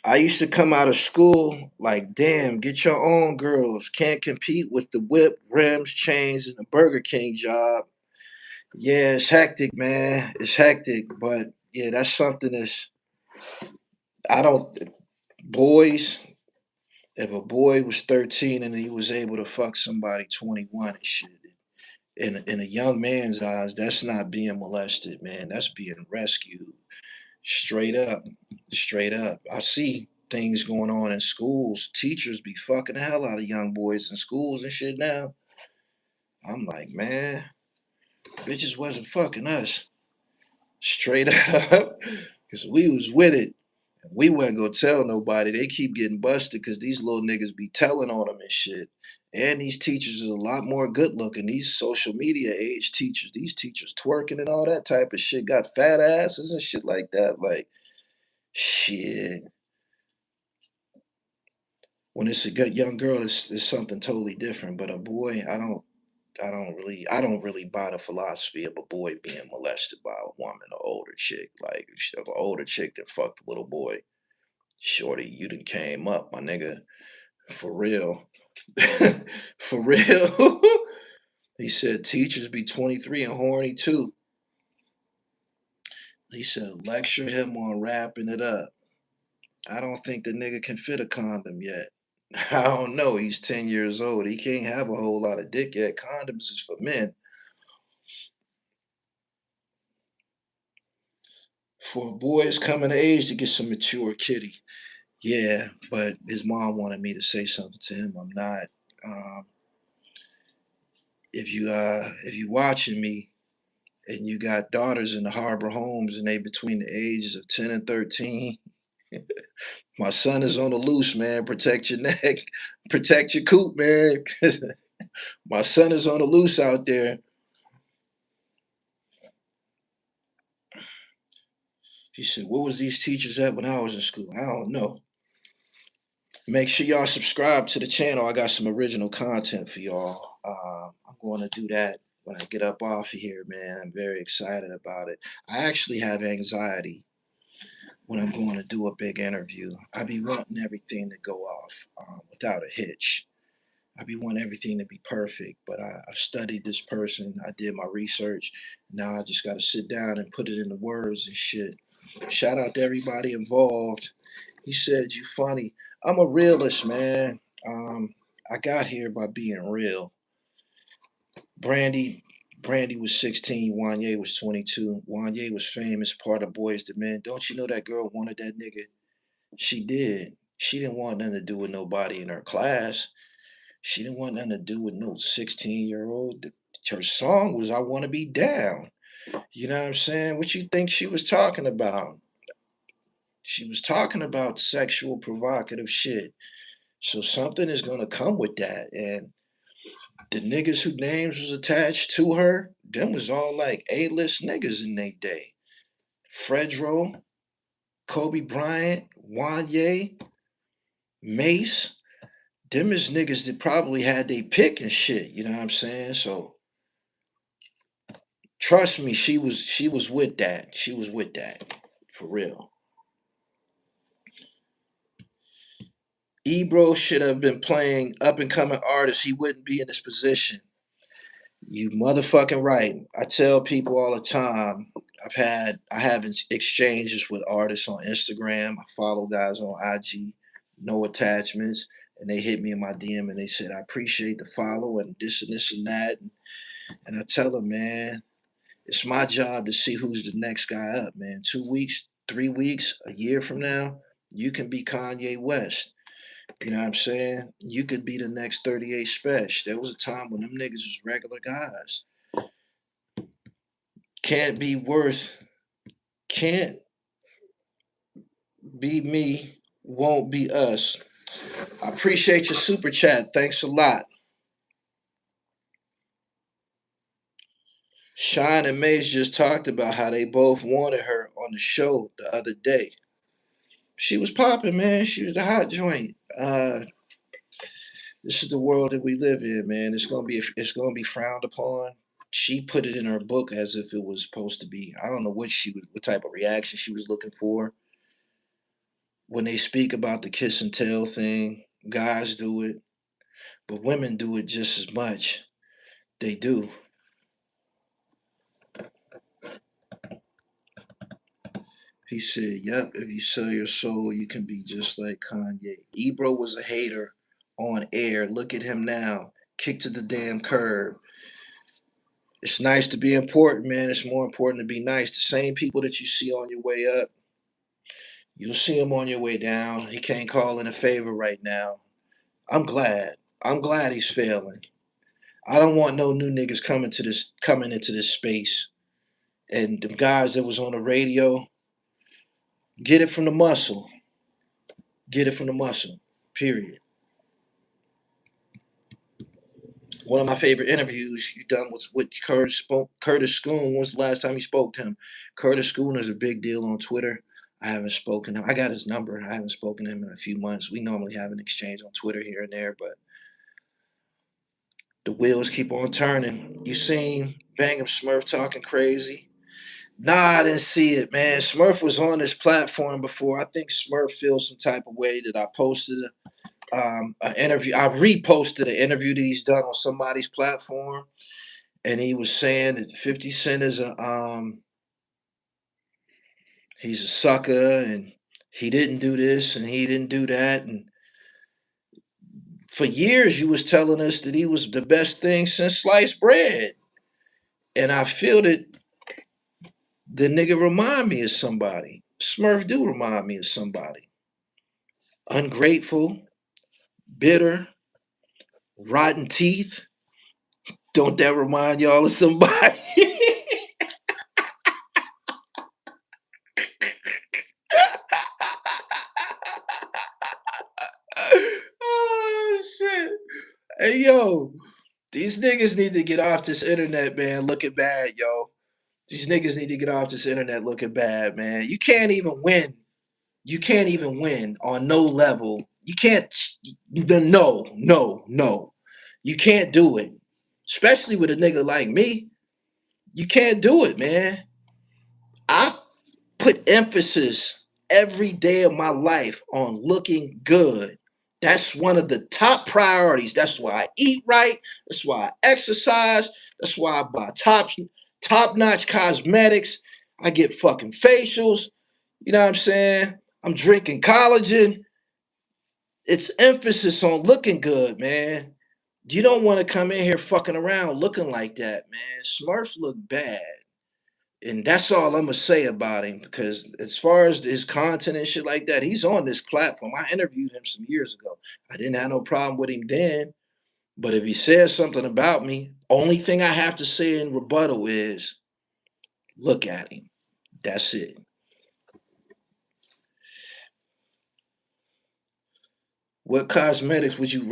I used to come out of school like, damn, get your own girls. Can't compete with the whip, rims, chains, and the Burger King job. Yeah, it's hectic, man. It's hectic. But yeah, that's something I don't, boys, if a boy was 13 and he was able to fuck somebody 21 and shit, in a young man's eyes, that's not being molested, man. That's being rescued. Straight up. Straight up. I see things going on in schools. Teachers be fucking the hell out of young boys in schools and shit now. I'm like, man, bitches wasn't fucking us. Straight up. Because we was with it. We wasn't gonna tell nobody. They keep getting busted because these little niggas be telling on them and shit. And these teachers is a lot more good looking. These social media age teachers, these teachers twerking and all that type of shit, got fat asses and shit like that. Like, shit. When it's a good young girl, it's something totally different. But a boy, I don't really buy the philosophy of a boy being molested by a woman, an older chick. Like, if an older chick that fucked a little boy, shorty, you done came up, my nigga. For real. For real. He said teachers be 23 and horny too. He said lecture him on wrapping it up. I don't think the nigga can fit a condom yet. I don't know. He's 10 years old. He can't have a whole lot of dick yet. Condoms is for men. For boys coming of age to get some mature kitty. Yeah, but his mom wanted me to say something to him. I'm not. Um, if you watching me and you got daughters in the Harbor Homes and they between the ages of 10 and 13, my son is on the loose, man. Protect your neck, protect your coop, man. My son is on the loose out there. He said, "What was these teachers at when I was in school?" I don't know. Make sure y'all subscribe to the channel. I got some original content for y'all. I'm going to do that when I get up off of here, man. I'm very excited about it. I actually have anxiety when I'm going to do a big interview. I be wanting everything to go off without a hitch. I be wanting everything to be perfect, but I studied this person. I did my research. Now I just got to sit down and put it into words and shit. Shout out to everybody involved. He said, "You funny." I'm a realist, man. I got here by being real. Brandy, Brandy was 16. Wanye was 22. Wanye was famous, part of Boys to Men. Don't you know that girl wanted that nigga? She did. She didn't want nothing to do with nobody in her class. She didn't want nothing to do with no 16-year-old. Her song was "I Want to Be Down." You know what I'm saying? What you think she was talking about? She was talking about sexual provocative shit. So something is gonna come with that. And the niggas whose names was attached to her, Them was all like A-list niggas in their day. Fredro, Kobe Bryant, Wanye, Mace. Them is niggas that probably had they pick and shit. You know what I'm saying? So trust me, she was with that. She was with that. For real. Ebro should have been playing up and coming artists. He wouldn't be in this position. You motherfucking right. I tell people all the time. I have exchanges with artists on Instagram. I follow guys on IG, no attachments, and they hit me in my DM and they said I appreciate the follow and this and that. And I tell them, man, it's my job to see who's the next guy up, man. 2 weeks, 3 weeks, a year from now, you can be Kanye West. You know what I'm saying? You could be the next 38 Special. There was a time when them niggas was regular guys. Can't be worth, can't be me, won't be us. I appreciate your super chat. Thanks a lot. Shine and Mace just talked about how they both wanted her on the show the other day. She was popping, man. She was the hot joint. This is the world that we live in, man. It's gonna be frowned upon. She put it in her book as if it was supposed to be. I don't know what type of reaction she was looking for when they speak about the kiss and tell thing. Guys do it, but women do it just as much. They do. He said, "Yep. If you sell your soul, you can be just like Kanye." Ebro was a hater on air. Look at him now. Kicked to the damn curb. It's nice to be important, man. It's more important to be nice. The same people that you see on your way up, you'll see him on your way down. He can't call in a favor right now. I'm glad. I'm glad he's failing. I don't want no new niggas coming into this space. And the guys that was on the radio, get it from the muscle. Get it from the muscle. Period. One of my favorite interviews you done was with Curtis Schoon. When was the last time you spoke to him? Curtis Schoon is a big deal on Twitter. I haven't spoken to him. I got his number. I haven't spoken to him in a few months. We normally have an exchange on Twitter here and there, but the wheels keep on turning. You seen Bangem Smurf talking crazy? Nah, I didn't see it, man. Smurf was on this platform before. I think Smurf feels some type of way that I posted an interview. I reposted an interview that he's done on somebody's platform, and he was saying that 50 Cent is he's a sucker, and he didn't do this and he didn't do that, and for years you was telling us that he was the best thing since sliced bread, and I feel that the nigga remind me of somebody. Smurf do remind me of somebody. Ungrateful, bitter, rotten teeth. Don't that remind y'all of somebody? Oh shit. Hey yo, these niggas need to get off this internet, man, looking bad, yo. These niggas need to get off this internet looking bad, man. You can't even win. You can't even win on no level. You can't. No. You can't do it. Especially with a nigga like me. You can't do it, man. I put emphasis every day of my life on looking good. That's one of the top priorities. That's why I eat right. That's why I exercise. That's why I buy top notch cosmetics. I get fucking facials. You know what I'm saying? I'm drinking collagen. It's emphasis on looking good, man. You don't want to come in here fucking around looking like that, man. Smurfs look bad. And that's all I'm gonna say about him because as far as his content and shit like that, he's on this platform. I interviewed him some years ago. I didn't have no problem with him then, but if he says something about me, only thing I have to say in rebuttal is look at him. That's it. What cosmetics would you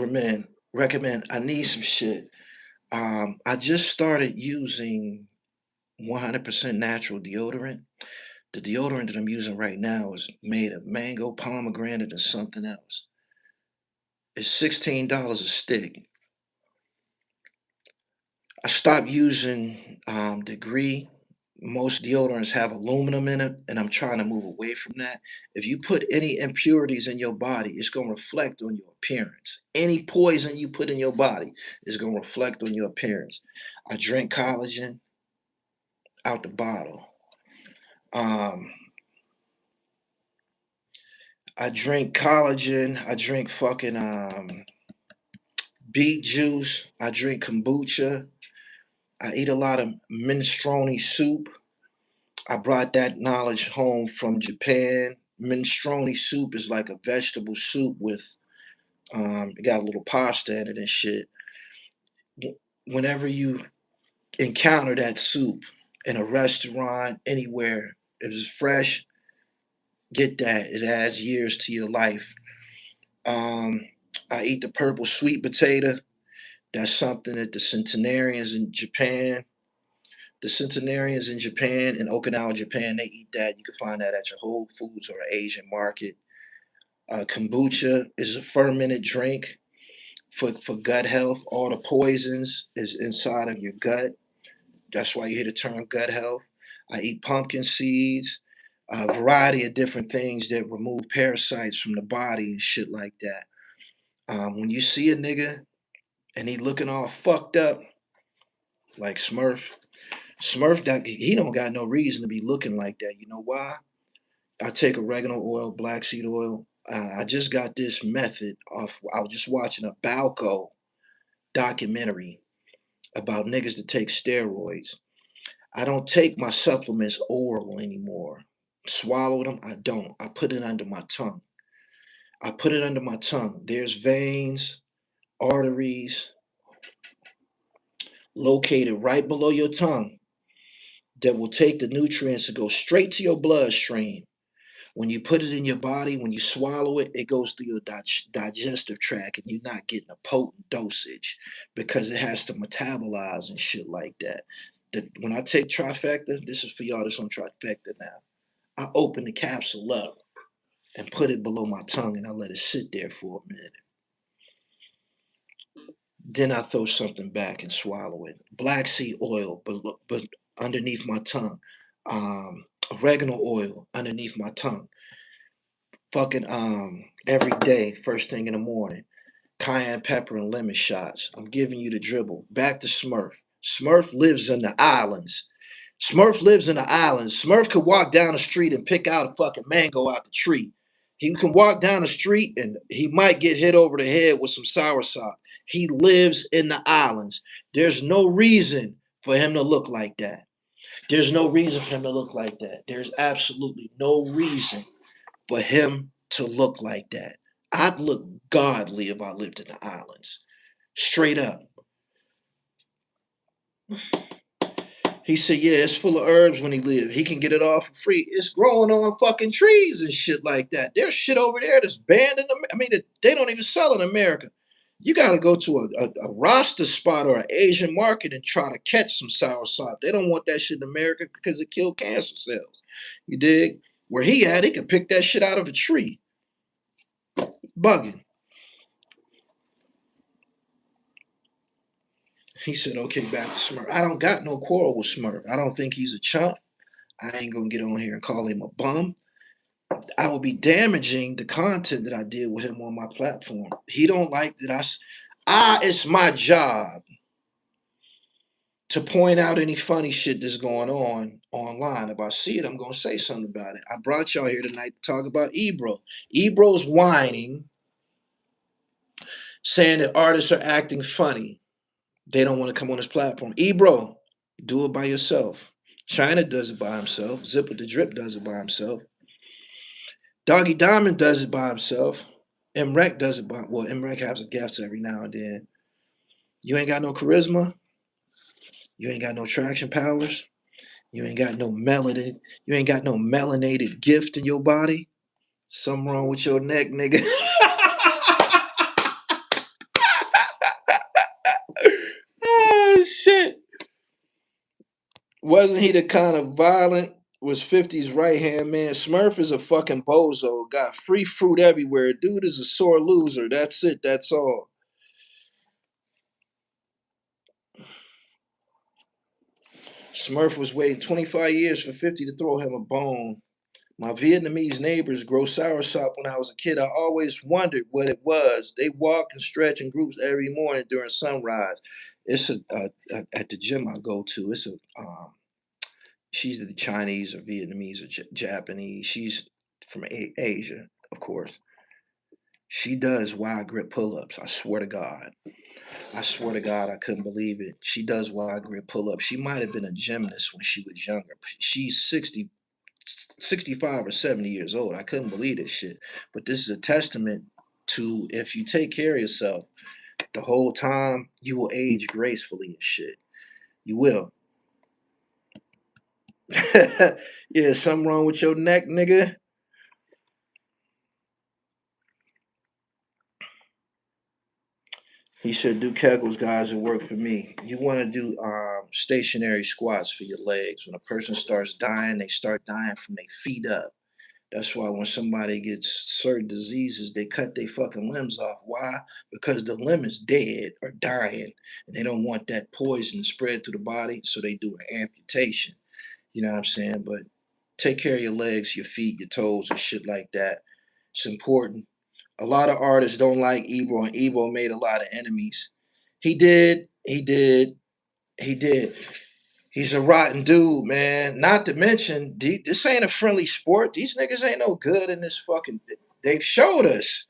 recommend? I need some shit. I just started using 100% natural deodorant. The deodorant that I'm using right now is made of mango, pomegranate, and something else. It's $16 a stick. I stopped using Degree. Most deodorants have aluminum in it, and I'm trying to move away from that. If you put any impurities in your body, it's going to reflect on your appearance. Any poison you put in your body is going to reflect on your appearance. I drink collagen out the bottle. Um, I drink collagen. I drink fucking beet juice. I drink kombucha. I eat a lot of minestrone soup. I brought that knowledge home from Japan. Minestrone soup is like a vegetable soup with it got a little pasta in it and shit. Whenever you encounter that soup in a restaurant, anywhere, if it's fresh, get that. It adds years to your life. Um, I eat the purple sweet potato. That's something that the centenarians in Japan, in Okinawa, Japan, they eat that. You can find that at your Whole Foods or Asian market. Kombucha is a fermented drink for gut health. All the poisons is inside of your gut. That's why you hear the term gut health. I eat pumpkin seeds, a variety of different things that remove parasites from the body and shit like that. When you see a nigga and he looking all fucked up, like Smurf, that he don't got no reason to be looking like that. You know why? I take oregano oil, black seed oil. I just got this method off. I was just watching a Balco documentary about niggas that take steroids. I don't take my supplements oral anymore. Swallow them, I don't. I put it under my tongue. I put it under my tongue. There's veins, arteries located right below your tongue that will take the nutrients and go straight to your bloodstream. When you put it in your body, when you swallow it, it goes through your digestive tract and you're not getting a potent dosage because it has to metabolize and shit like that. When I take TRIFECTA, this is for y'all that's on TRIFECTA now. I open the capsule up and put it below my tongue and I let it sit there for a minute. Then I throw something back and swallow it. Black seed oil, but underneath my tongue. Oregano oil underneath my tongue. Fucking every day, first thing in the morning. Cayenne pepper and lemon shots. I'm giving you the dribble. Back to Smurf. Smurf lives in the islands. Smurf could walk down the street and pick out a fucking mango out the tree. He can walk down the street and he might get hit over the head with some soursop. He lives in the islands. There's no reason for him to look like that. There's no reason for him to look like that. There's absolutely no reason for him to look like that. I'd look godly if I lived in the islands. Straight up. He said, yeah, it's full of herbs when he lived. He can get it all for free. It's growing on fucking trees and shit like that. There's shit over there that's banned in America. I mean, they don't even sell in America. You got to go to a Rasta spot or an Asian market and try to catch some soursop. They don't want that shit in America because it killed cancer cells. You dig? Where he at, he can pick that shit out of a tree. Bugging. He said, okay, back to Smurf. I don't got no quarrel with Smurf. I don't think he's a chump. I ain't gonna get on here and call him a bum. I would be damaging the content that I did with him on my platform. He don't like that it's my job to point out any funny shit that's going on online. If I see it, I'm gonna say something about it. I brought y'all here tonight to talk about Ebro. Ebro's whining, saying that artists are acting funny. They don't want to come on his platform. Ebro, do it by yourself. China does it by himself. Zipper the Drip does it by himself. Doggy Diamond does it by himself. MREC does it by, well, MREC has a guest every now and then. You ain't got no charisma. You ain't got no traction powers. You ain't got no melanin. You ain't got no melanated gift in your body. Something wrong with your neck, nigga. Wasn't he the kind of violent? Was 50's right hand man? Smurf is a fucking bozo. Got free fruit everywhere. Dude is a sore loser. That's it. That's all. Smurf was waiting 25 years for 50 to throw him a bone. My Vietnamese neighbors grow soursop when I was a kid. I always wondered what it was. They walk and stretch in groups every morning during sunrise. It's at the gym I go to. It's a she's the Chinese or Vietnamese or Japanese. She's from Asia, of course. She does wide grip pull ups. I swear to God. I swear to God, I couldn't believe it. She does wide grip pull ups. She might have been a gymnast when she was younger. She's 65 or 70 years old. I couldn't believe this shit. But this is a testament to if you take care of yourself the whole time, you will age gracefully and shit. You will. Yeah, something wrong with your neck, nigga. He said, do Kegels, guys. It worked for me. You want to do stationary squats for your legs. When a person starts dying, they start dying from their feet up. That's why when somebody gets certain diseases, they cut their fucking limbs off. Why? Because the limb is dead or dying, and they don't want that poison spread through the body, so they do an amputation. You know what I'm saying? But take care of your legs, your feet, your toes, and shit like that. It's important. A lot of artists don't like Ebro, and Ebro made a lot of enemies. He did. He did. He did. He's a rotten dude, man. Not to mention, this ain't a friendly sport. These niggas ain't no good in this fucking. They've showed us.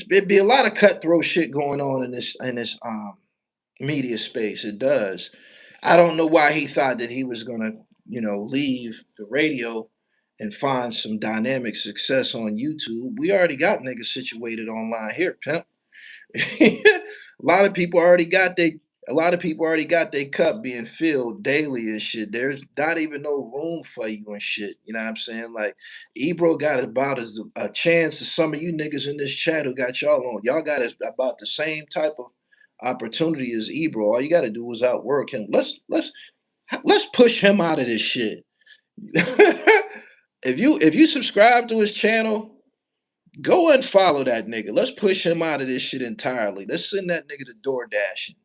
There'd be a lot of cutthroat shit going on in this media space. It does. I don't know why he thought that he was gonna, leave the radio and find some dynamic success on YouTube. We already got niggas situated online here, pimp. A lot of people already got they a lot of people already got their cup being filled daily and shit. There's not even no room for you and shit. You know what I'm saying? Like Ebro got about as a chance as some of you niggas in this chat who got y'all on. Y'all got about the same type of opportunity as Ebro. All you got to do is outwork him. Let's push him out of this shit. If you subscribe to his channel, go and follow that nigga. Let's push him out of this shit entirely. Let's send that nigga to door dashing.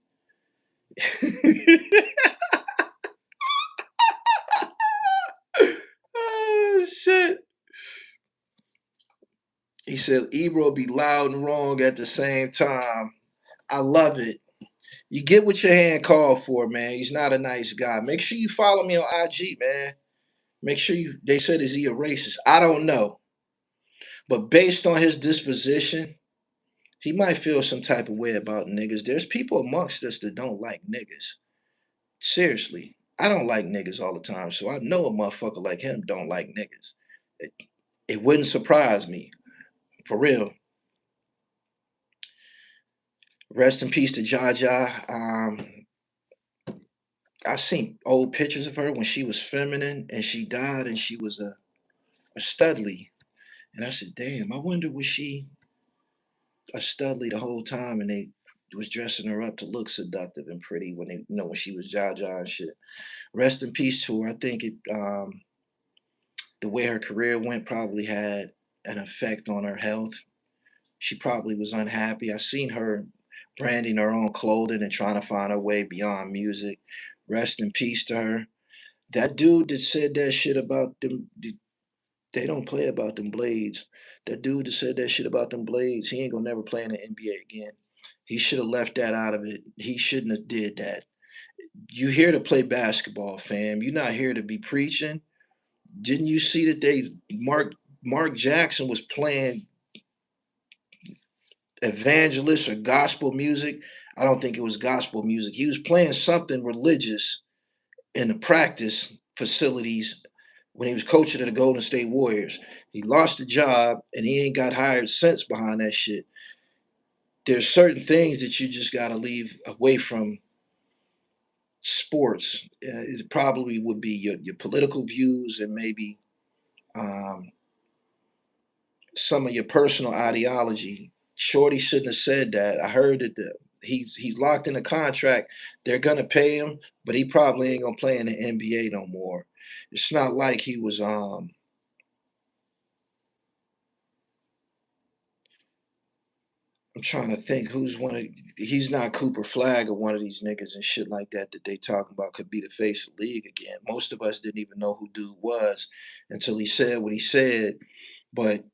Oh shit. He said Ebro be loud and wrong at the same time. I love it. You get what your hand called for, man. He's not a nice guy. Make sure you follow me on IG, man. Make sure you. They said, is he a racist? I don't know. But based on his disposition, he might feel some type of way about niggas. There's people amongst us that don't like niggas. Seriously. I don't like niggas all the time, so I know a motherfucker like him don't like niggas. It, it wouldn't surprise me. For real. Rest in peace to Jaja. I seen old pictures of her when she was feminine and she died and she was a studly. And I said, damn, I wonder was she a studly the whole time and they was dressing her up to look seductive and pretty when they when she was Jaja and shit. Rest in peace to her. I think the way her career went probably had an effect on her health. She probably was unhappy. I seen her branding her own clothing and trying to find her way beyond music. Rest in peace to her. That dude that said that shit about them, they don't play about them blades. That dude that said that shit about them blades, he ain't gonna never play in the NBA again. He should have left that out of it. He shouldn't have did that. You here to play basketball, fam. You're not here to be preaching. Didn't you see that Mark Jackson was playing evangelist or gospel music? I don't think it was gospel music. He was playing something religious in the practice facilities when he was coaching of the Golden State Warriors. He lost the job and he ain't got hired since behind that shit. There's certain things that you just got to leave away from sports. It probably would be your political views and maybe um, some of your personal ideology. Shorty shouldn't have said that. I heard that he's locked in a contract. They're gonna pay him, but he probably ain't gonna play in the NBA no more. It's not like he was I'm trying to think who's one of he's not Cooper Flag or one of these niggas and shit like that that they talking about could be the face of the league again. Most of us didn't even know who dude was until he said what he said. But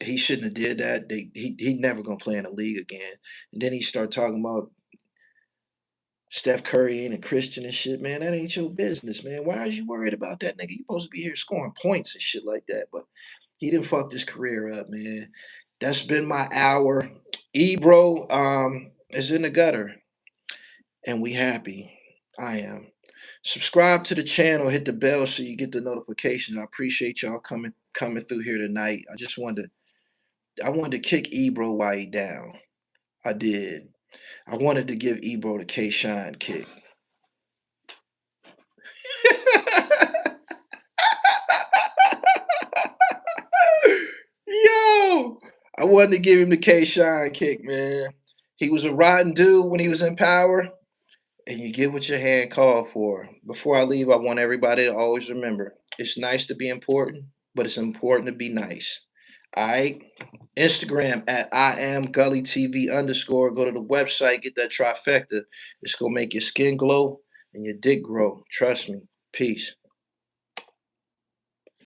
he shouldn't have did that. He never gonna play in the league again. And then he start talking about Steph Curry ain't a Christian and shit, man. That ain't your business, man. Why are you worried about that nigga? You supposed to be here scoring points and shit like that. But he didn't fuck his career up, man. That's been my hour. Ebro is in the gutter, and we happy. I am. Subscribe to the channel, hit the bell so you get the notifications. I appreciate y'all coming through here tonight. I wanted to kick Ebro while he down. I did. I wanted to give Ebro the K Shine kick. Yo, I wanted to give him the K Shine kick, man. He was a rotten dude when he was in power, and you get what your hand called for. Before I leave, I want everybody to always remember it's nice to be important, but it's important to be nice. All right. Instagram at I am gullytv underscore. Go to the website, get that trifecta. It's gonna make your skin glow and your dick grow. Trust me. Peace.